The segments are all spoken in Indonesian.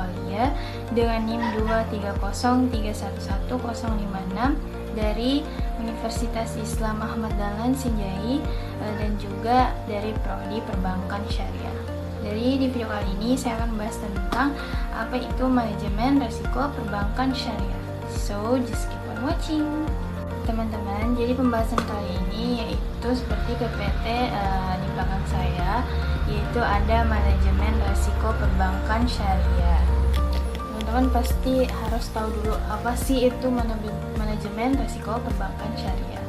Australia dengan NIM 230311056 dari Universitas Islam Ahmad Dahlan Sinjai dan juga dari Prodi Perbankan Syariah. Jadi di video kali ini saya akan membahas tentang apa itu manajemen risiko perbankan syariah. So just keep on watching teman-teman. Jadi pembahasan kali ini yaitu seperti PPT di belakang saya, yaitu ada manajemen risiko perbankan syariah. Teman-teman pasti harus tahu dulu apa sih itu manajemen risiko perbankan syariah.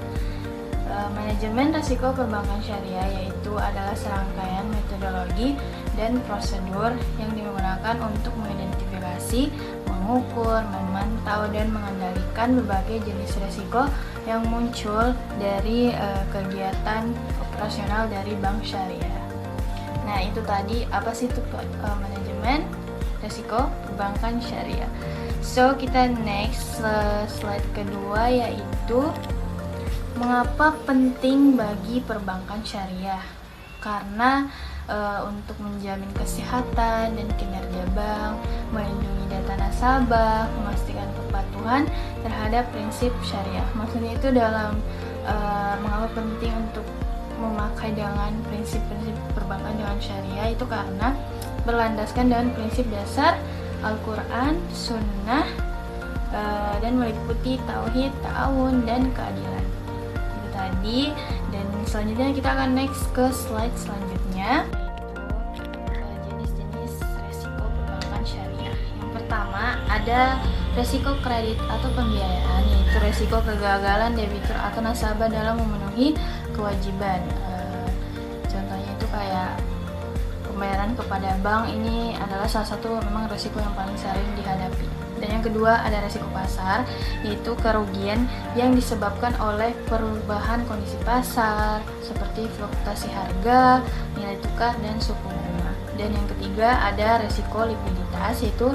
Manajemen risiko perbankan syariah yaitu adalah serangkaian metodologi dan prosedur yang digunakan untuk mengidentifikasi, mengukur, memantau, dan mengendalikan berbagai jenis risiko yang muncul dari kegiatan operasional dari bank syariah. Nah, itu tadi apa sih itu manajemen risiko perbankan syariah. So kita next slide kedua, yaitu mengapa penting bagi perbankan syariah. Karena untuk menjamin kesehatan dan kinerja bank, melindungi data nasabah, memastikan kepatuhan terhadap prinsip syariah. Maksudnya itu dalam mengapa penting untuk memakai dengan prinsip-prinsip perbankan dengan syariah itu karena berlandaskan dengan prinsip dasar Al-Quran, Sunnah, dan meliputi tauhid, ta'awun, dan keadilan. Itu tadi, dan selanjutnya kita akan next ke slide selanjutnya, yaitu jenis-jenis resiko perbankan syariah. Yang pertama ada resiko kredit atau pembiayaan, yaitu resiko kegagalan debitur atau nasabah dalam memenuhi kewajiban. Contohnya itu kayak pembayaran kepada bank, ini adalah salah satu memang resiko yang paling sering dihadapi. Dan yang kedua ada resiko pasar, yaitu kerugian yang disebabkan oleh perubahan kondisi pasar seperti fluktuasi harga, nilai tukar, dan suku bunga. Dan yang ketiga ada resiko likuiditas, yaitu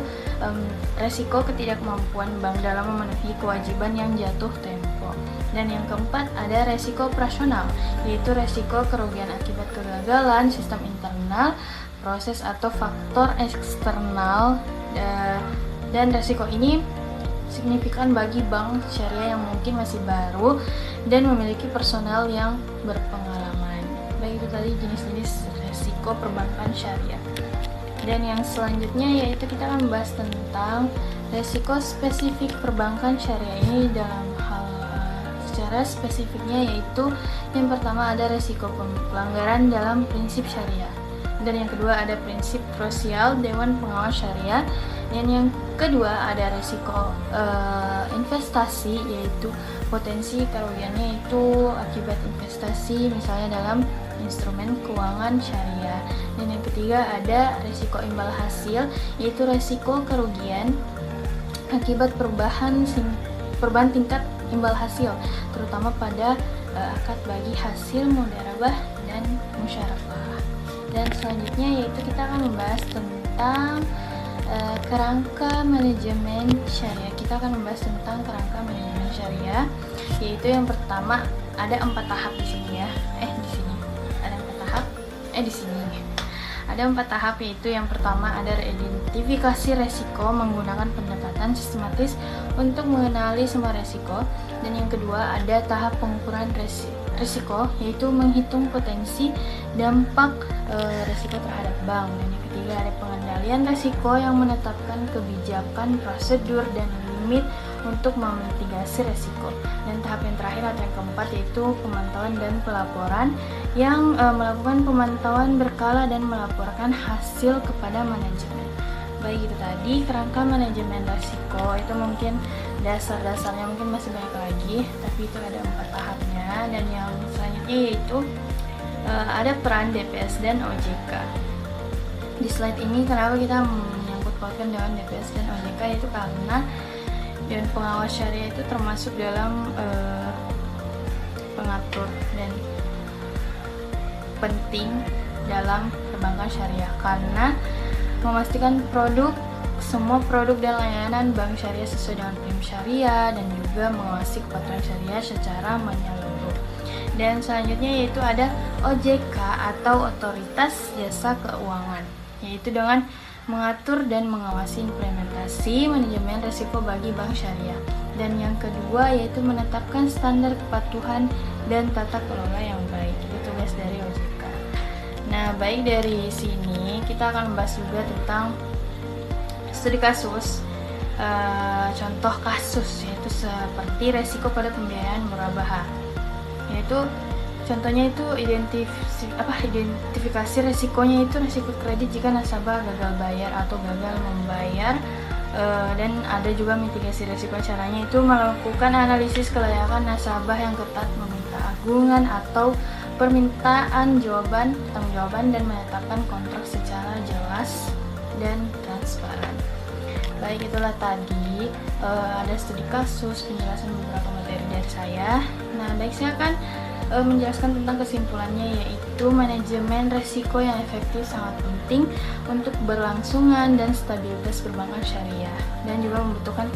resiko ketidakmampuan bank dalam memenuhi kewajiban yang jatuh tempo. Dan yang keempat ada resiko operasional, yaitu resiko kerugian akibat kegagalan sistem internal, proses atau faktor eksternal, dan resiko ini signifikan bagi bank syariah yang mungkin masih baru dan memiliki personel yang berpengalaman. Baik, itu tadi jenis-jenis resiko perbankan syariah. Dan yang selanjutnya yaitu kita akan membahas tentang resiko spesifik perbankan syariah ini dalam hal secara spesifiknya, yaitu yang pertama ada resiko pelanggaran dalam prinsip syariah, dan yang kedua ada prinsip krusial Dewan Pengawas Syariah, dan yang kedua ada resiko investasi, yaitu potensi kerugiannya itu akibat investasi misalnya dalam instrumen keuangan syariah, dan yang ketiga ada resiko imbal hasil, yaitu resiko kerugian akibat perubahan tingkat imbal hasil, terutama pada akad bagi hasil mudarabah dan musyarakah. Dan selanjutnya yaitu kita akan membahas tentang kerangka manajemen syariah. Kita akan membahas tentang kerangka manajemen syariah, yaitu yang pertama ada 4 tahap di sini ya. Di sini ada 4 tahap, yaitu yang pertama ada identifikasi resiko menggunakan pendekatan sistematis untuk mengenali semua resiko, dan yang kedua ada tahap pengukuran resiko, yaitu menghitung potensi dampak resiko terhadap bank, dan yang ketiga ada pengendalian resiko yang menetapkan kebijakan, prosedur, dan limit untuk memitigasi resiko, dan tahap yang terakhir atau yang keempat yaitu pemantauan dan pelaporan, yang melakukan pemantauan berkala dan melaporkan hasil kepada manajemen. Baik, itu tadi kerangka manajemen risiko. Itu mungkin dasar-dasarnya, mungkin masih banyak lagi, tapi itu ada 4 tahapnya. Dan yang selanjutnya yaitu ada peran DPS dan OJK. Di slide ini kenapa kita menyangkut pautkan dengan DPS dan OJK, itu karena Dewan Pengawas Syariah itu termasuk dalam pengatur dan penting dalam perbankan syariah, karena memastikan semua produk dan layanan bank syariah sesuai dengan prinsip syariah, dan juga mengawasi kepatuhan syariah secara menyeluruh. Dan selanjutnya yaitu ada OJK atau Otoritas Jasa Keuangan, yaitu dengan mengatur dan mengawasi implementasi manajemen risiko bagi bank syariah. Dan yang kedua yaitu menetapkan standar kepatuhan dan tata kelola yang baik. Itu tugas dari OJK. Nah, baik dari sini kita akan membahas juga tentang studi kasus, contoh kasus, yaitu seperti resiko pada pembiayaan murabaha. Yaitu contohnya itu identifikasi resikonya itu resiko kredit jika nasabah gagal bayar atau gagal membayar. Dan ada juga mitigasi risiko, caranya itu melakukan analisis kelayakan nasabah yang ketat, meminta agungan atau permintaan pertanggungjawaban dan menetapkan kontrak secara jelas dan transparan. Baik, itulah tadi ada studi kasus, penjelasan beberapa materi dari saya. Nah, baik, saya akan menjelaskan tentang kesimpulannya, yaitu manajemen resiko yang efektif sangat penting untuk berlangsungan dan stabilitas perbankan syariah, dan juga membutuhkan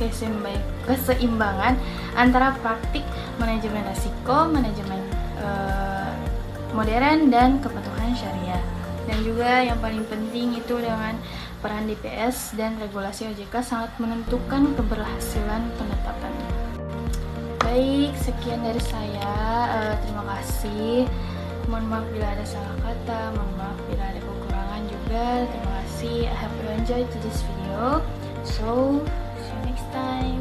keseimbangan antara praktik manajemen resiko, manajemen modern, dan kepatuhan syariah. Dan juga yang paling penting itu dengan peran DPS dan regulasi OJK sangat menentukan keberhasilan penetapan. Baik, sekian dari saya. Terima kasih. Mohon maaf bila ada salah kata, mohon maaf bila ada kekurangan juga. Terima kasih. I hope you enjoyed this video. So, see you next time.